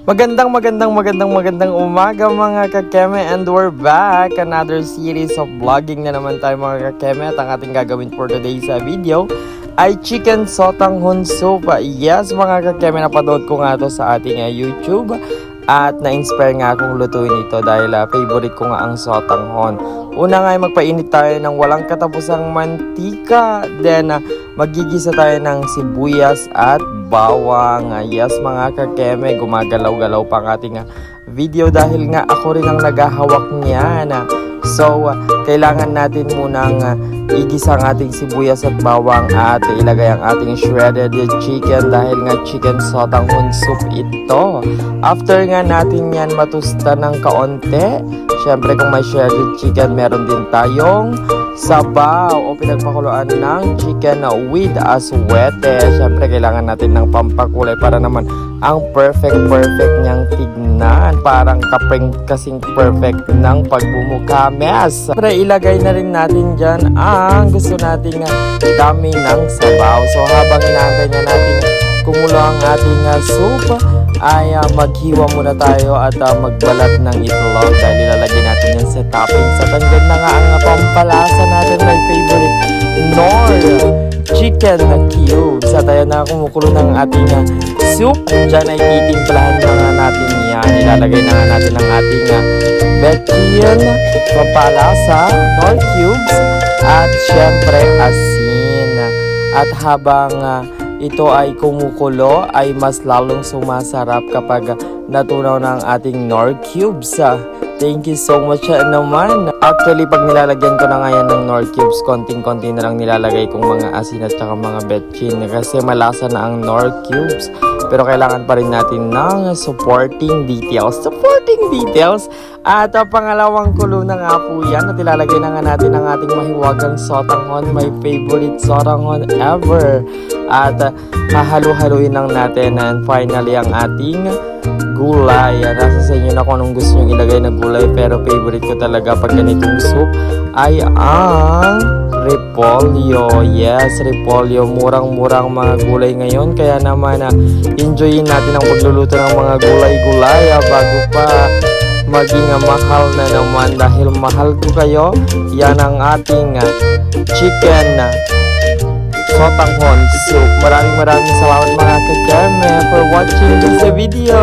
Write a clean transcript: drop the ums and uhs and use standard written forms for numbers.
Magandang umaga mga kakeme, and we're back. Another series of vlogging na naman tayo mga kakeme. At ang ating gagawin for today's video ay chicken sotanghon soup. Yes mga kakeme, napanood ko nga to sa ating YouTube at na-inspire nga akong lutuin ito dahil favorite ko nga ang sotanghon. Una nga ay magpainit tayo ng walang katapusang mantika, then magigisa tayo ng sibuyas at bawang. Yes mga kakeme, gumagalaw-galaw pa ang ating video dahil nga ako rin ang naghahawak niyan. So, kailangan natin munang igisa ang ating sibuyas at bawang at ilagay ang ating shredded chicken dahil nga chicken sotanghon soup ito. After nga natin yan matusta ng kaunti, syempre kung may shredded chicken, meron din tayong sabaw o pinagpakuluan ng chicken with aswete. Syempre kailangan natin ng pampakulay para naman ang perfect niyang tignan. Parang kapeng kasing perfect ng pagbumukames. Syempre ilagay na rin natin dyan ang gusto nating dami ng sabaw. So habang inaantay na natin kumulo ang ating soup, ay maghiwa muna tayo at magbalat ng itlog dahil ilalagay natin yan sa toppings. At andyan na nga ang pampalasa natin, my favorite Knorr chicken cubes. At ayan na kumukulo ng ating soup. Diyan ay titimplahan na nga natin yan. Ilalagay na nga natin ang ating bechin, pampalasa, Knorr cubes, at syempre asin. At habang ito ay kumukulo, ay mas lalong sumasarap kapag natunaw ng ating Knorr cubes. Thank you so much naman. Actually, pag nilalagyan ko na ngayon ng Knorr cubes, konting-konti na lang nilalagay kong mga asin at saka mga betchin kasi malasa na ang Knorr cubes. Pero kailangan pa rin natin ng supporting details. At pangalawang kulo na nga po yan at ilalagay na nga natin ang ating mahiwagang sotanghon, my favorite sotanghon ever. At hahalu-haluin lang natin, and finally ang ating gulay. Nasa sa inyo na kung anong gusto nyo ilagay na gulay, pero favorite ko talaga pag ganitong soup ay ang repolyo. Yes, repolyo. Murang-murang mga gulay ngayon, kaya naman enjoyin natin ang pagluluto ng mga gulay-gulay bago pa maging mahal na naman. Dahil mahal ko kayo, yan ang ating chicken sotanghon soup. Maraming salamat mga kakeme for watching this video.